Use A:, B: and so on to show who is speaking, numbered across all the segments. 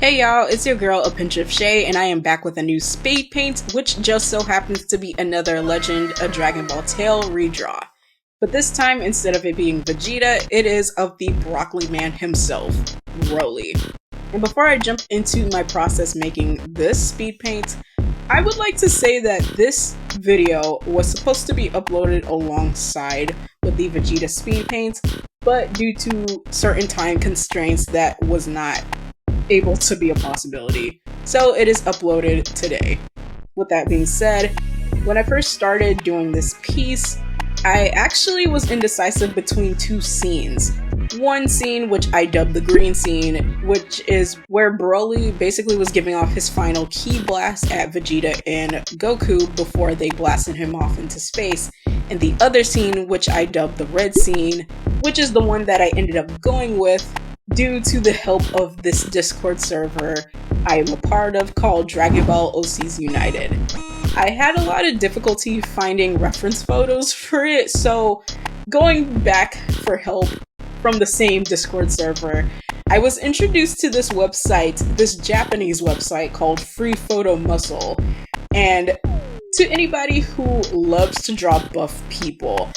A: Hey y'all, it's your girl 괚ᴜğᴜ, and I am back with a new Speedpaint, which just so happens to be another Legend of Dragon Ball Tale redraw. But this time, instead of it being Vegeta, it is of the Broccoli Man himself, Broly. And before I jump into my process making this Speedpaint, I would like to say that this video was supposed to be uploaded alongside with the Vegeta Speedpaint, but due to certain time constraints that was not able to be a possibility. So it is uploaded today. With that being said, when I first started doing this piece, I actually was indecisive between two scenes. One scene, which I dubbed the green scene, which is where Broly basically was giving off his final ki blast at Vegeta and Goku before they blasted him off into space. And the other scene, which I dubbed the red scene, which is the one that I ended up going with due to the help of this Discord server I am a part of called Dragon Ball OCs United. I had a lot of difficulty finding reference photos for it, so going back for help from the same Discord server, I was introduced to this website, this Japanese website called Free Photo Muscle. And to anybody who loves to draw buff people,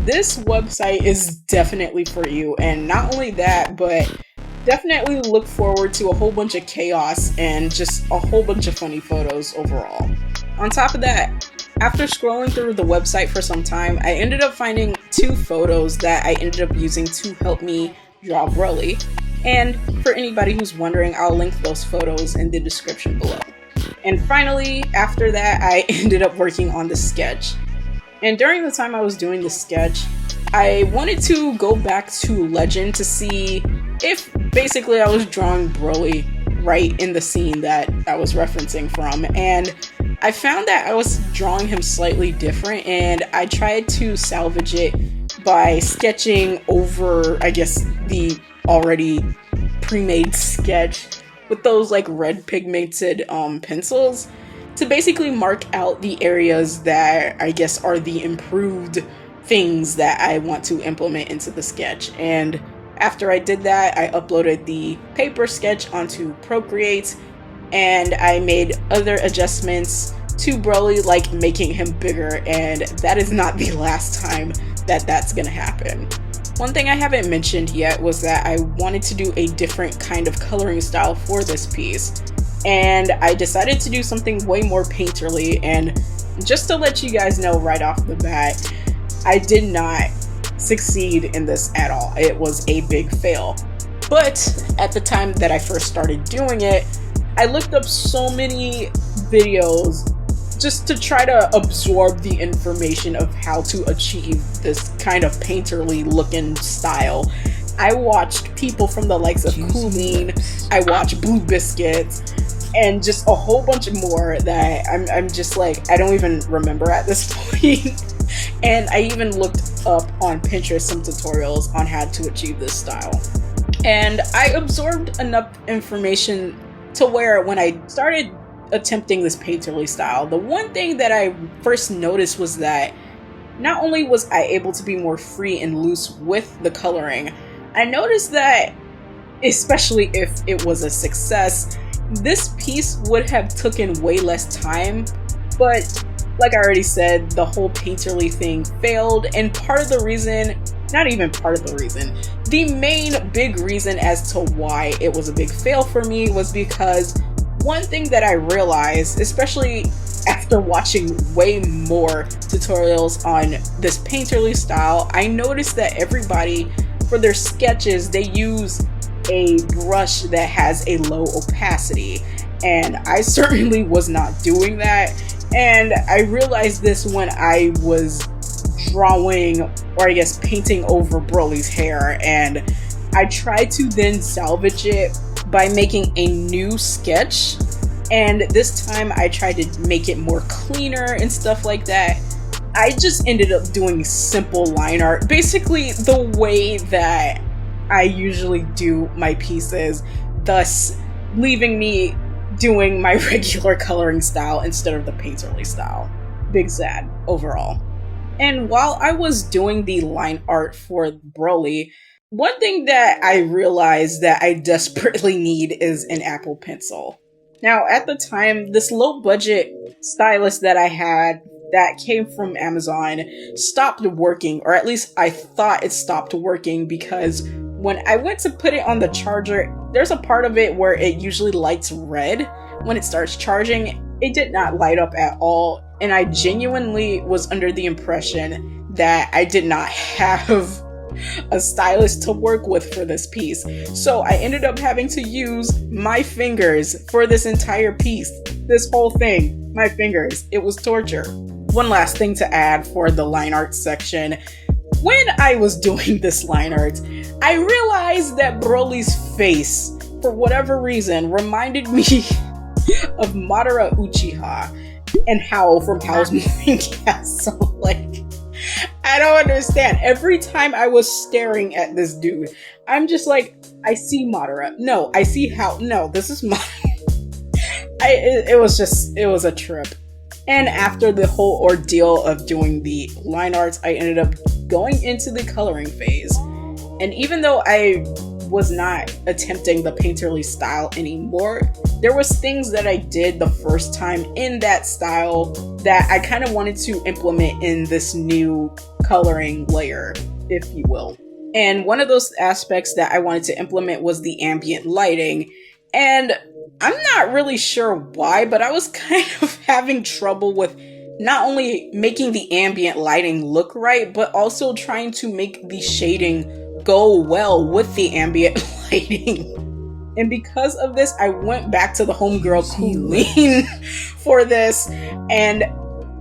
A: this website is definitely for you. And not only that, but definitely look forward to a whole bunch of chaos and just a whole bunch of funny photos overall. On top of that, after scrolling through the website for some time, I ended up finding two photos that I ended up using to help me draw Broly. And for anybody who's wondering, I'll link those photos in the description below. And finally, after that, I ended up working on the sketch. And during the time I was doing the sketch, I wanted to go back to Legend to see if basically I was drawing Broly right in the scene that I was referencing from. And I found that I was drawing him slightly different, and I tried to salvage it by sketching over, I guess, the already pre-made sketch with those like red pigmented pencils to basically mark out the areas that I guess are the improved things that I want to implement into the sketch. And after I did that, I uploaded the paper sketch onto Procreate, and I made other adjustments to Broly, like making him bigger, and that is not the last time that that's gonna happen. One thing I haven't mentioned yet was that I wanted to do a different kind of coloring style for this piece, and I decided to do something way more painterly. And just to let you guys know right off the bat, I did not succeed in this at all. It was a big fail. But at the time that I first started doing it, I looked up so many videos just to try to absorb the information of how to achieve this kind of painterly looking style. I watched people from the likes of Coolin, I watched Blue Biscuits, and just a whole bunch more that I'm just like, I don't even remember at this point. And I even looked up on Pinterest some tutorials on how to achieve this style. And I absorbed enough information to where when I started attempting this painterly style, the one thing that I first noticed was that not only was I able to be more free and loose with the coloring, I noticed that, especially if it was a success, this piece would have taken way less time. But like I already said, the whole painterly thing failed, and part of the reason, not even part of the reason, the main big reason as to why it was a big fail for me was because one thing that I realized, especially after watching way more tutorials on this painterly style, I noticed that everybody, for their sketches, they use a brush that has a low opacity, and I certainly was not doing that. And I realized this when I was drawing, or I guess painting over Broly's hair, and I tried to then salvage it by making a new sketch, and this time I tried to make it more cleaner and stuff like that. I just ended up doing simple line art, basically the way that I usually do my pieces, thus leaving me doing my regular coloring style instead of the painterly style. Big sad overall. And while I was doing the line art for Broly, One thing that I realized that I desperately need is an Apple Pencil. Now, at the time, this low budget stylus that I had that came from Amazon stopped working, or at least I thought it stopped working, because when I went to put it on the charger, there's a part of it where it usually lights red when it starts charging. It did not light up at all, and I genuinely was under the impression that I did not have a stylus to work with for this piece. So I ended up having to use my fingers for this entire piece. This whole thing, my fingers. It was torture. One last thing to add for the line art section. When I was doing this line art, I realized that Broly's face, for whatever reason, reminded me of Madara Uchiha and Howl from Howl's Moving Castle. Like, I don't understand. Every time I was staring at this dude, I'm just like, I see Madara. No, I see Howl. No, this is Madara. It was a trip. And after the whole ordeal of doing the line arts, I ended up going into the coloring phase. And even though I was not attempting the painterly style anymore, there was things that I did the first time in that style that I kind of wanted to implement in this new coloring layer, if you will. And one of those aspects that I wanted to implement was the ambient lighting. And I'm not really sure why, but I was kind of having trouble with not only making the ambient lighting look right, but also trying to make the shading go well with the ambient lighting. And because of this, I went back to the homegirl Colleen for this. And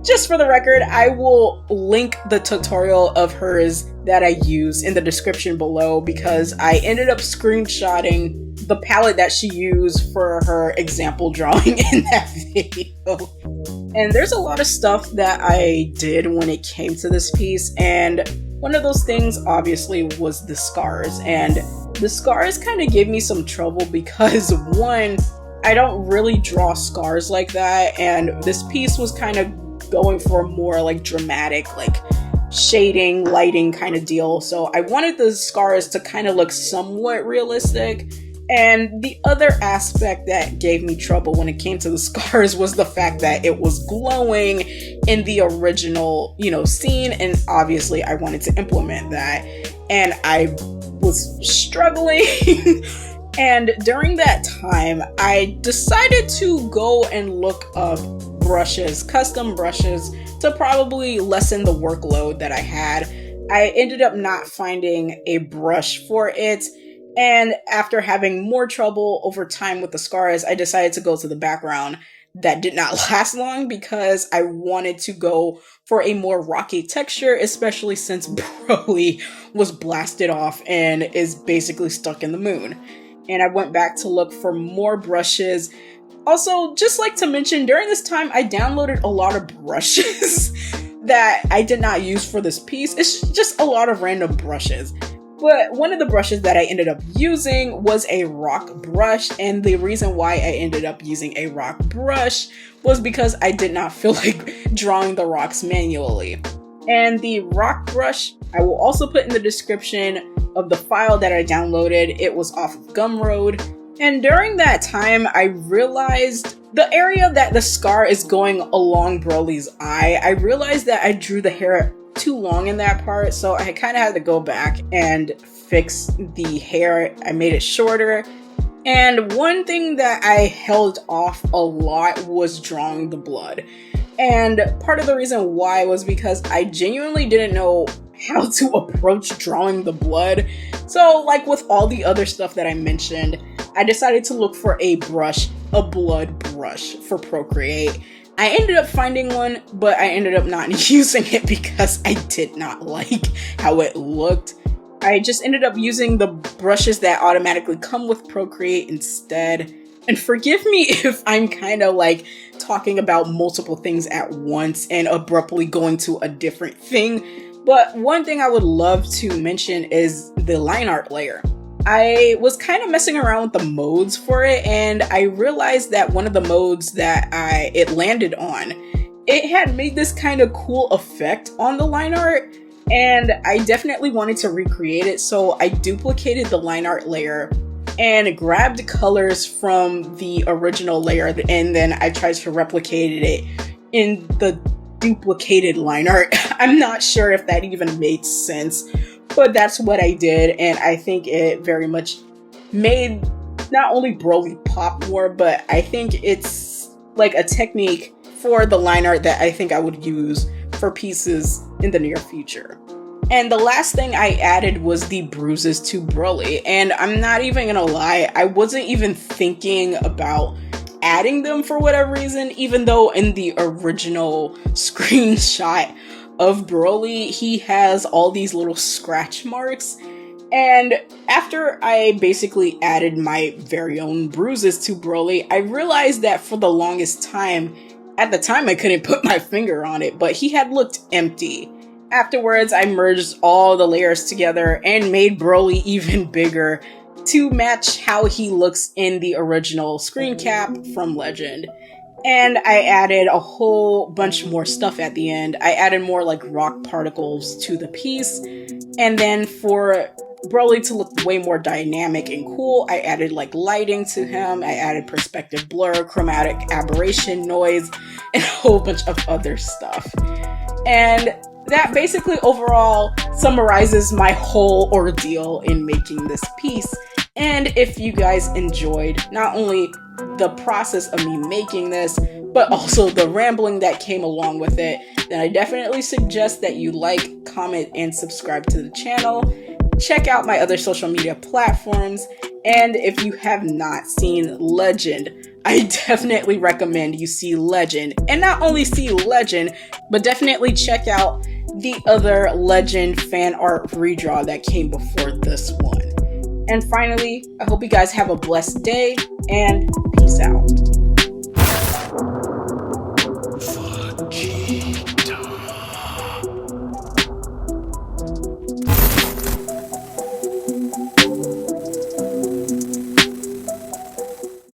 A: just for the record, I will link the tutorial of hers that I used in the description below, because I ended up screenshotting the palette that she used for her example drawing in that video. And there's a lot of stuff that I did when it came to this piece, and one of those things obviously was the scars. And the scars kind of gave me some trouble because, one, I don't really draw scars like that, and this piece was kind of going for a more like dramatic, like shading, lighting kind of deal. So I wanted the scars to kind of look somewhat realistic. And the other aspect that gave me trouble when it came to the scars was the fact that it was glowing in the original, scene. And obviously I wanted to implement that, and I was struggling. And during that time, I decided to go and look up brushes, custom brushes, to probably lessen the workload that I had. I ended up not finding a brush for it. And after having more trouble over time with the scars, I decided to go to the background. That did not last long because I wanted to go for a more rocky texture, especially since Broly was blasted off and is basically stuck in the moon. And I went back to look for more brushes. Also, just like to mention, during this time, I downloaded a lot of brushes that I did not use for this piece. It's just a lot of random brushes. But one of the brushes that I ended up using was a rock brush, and the reason why I ended up using a rock brush was because I did not feel like drawing the rocks manually. And the rock brush, I will also put in the description of the file that I downloaded. It was off of Gumroad. And during that time, I realized the area that the scar is going along Broly's eye, I realized that I drew the hair too long in that part, so I kind of had to go back and fix the hair. I made it shorter. And one thing that I held off a lot was drawing the blood. And part of the reason why was because I genuinely didn't know how to approach drawing the blood. So like with all the other stuff that I mentioned, I decided to look for a brush, a blood brush for Procreate. I ended up finding one, but I ended up not using it because I did not like how it looked. I just ended up using the brushes that automatically come with Procreate instead. And forgive me if I'm kind of like talking about multiple things at once and abruptly going to a different thing. But one thing I would love to mention is the line art layer. I was kind of messing around with the modes for it, and I realized that one of the modes that it landed on, it had made this kind of cool effect on the line art. and I definitely wanted to recreate it, so I duplicated the line art layer and grabbed colors from the original layer, and then I tried to replicate it in the duplicated line art. I'm not sure if that even made sense, but that's what I did, and I think it very much made not only Broly pop more, but I think it's like a technique for the line art that I think I would use for pieces in the near future. And the last thing I added was the bruises to Broly, and I'm not even gonna lie, I wasn't even thinking about adding them for whatever reason, even though in the original screenshot of Broly, he has all these little scratch marks. And after I basically added my very own bruises to Broly, I realized that for the longest time, at the time I couldn't put my finger on it, but he had looked empty. Afterwards, I merged all the layers together and made Broly even bigger to match how he looks in the original screen cap from Legend. And I added a whole bunch more stuff at the end. I added more like rock particles to the piece. And then for Broly to look way more dynamic and cool, I added like lighting to him, I added perspective blur, chromatic aberration, noise, and a whole bunch of other stuff. And that basically overall summarizes my whole ordeal in making this piece. And if you guys enjoyed not only the process of me making this, but also the rambling that came along with it, then I definitely suggest that you like, comment, and subscribe to the channel. Check out my other social media platforms, and if you have not seen Legend, I definitely recommend you see Legend. And not only see Legend, but definitely check out the other Legend fan art redraw that came before this one. And finally, I hope you guys have a blessed day, and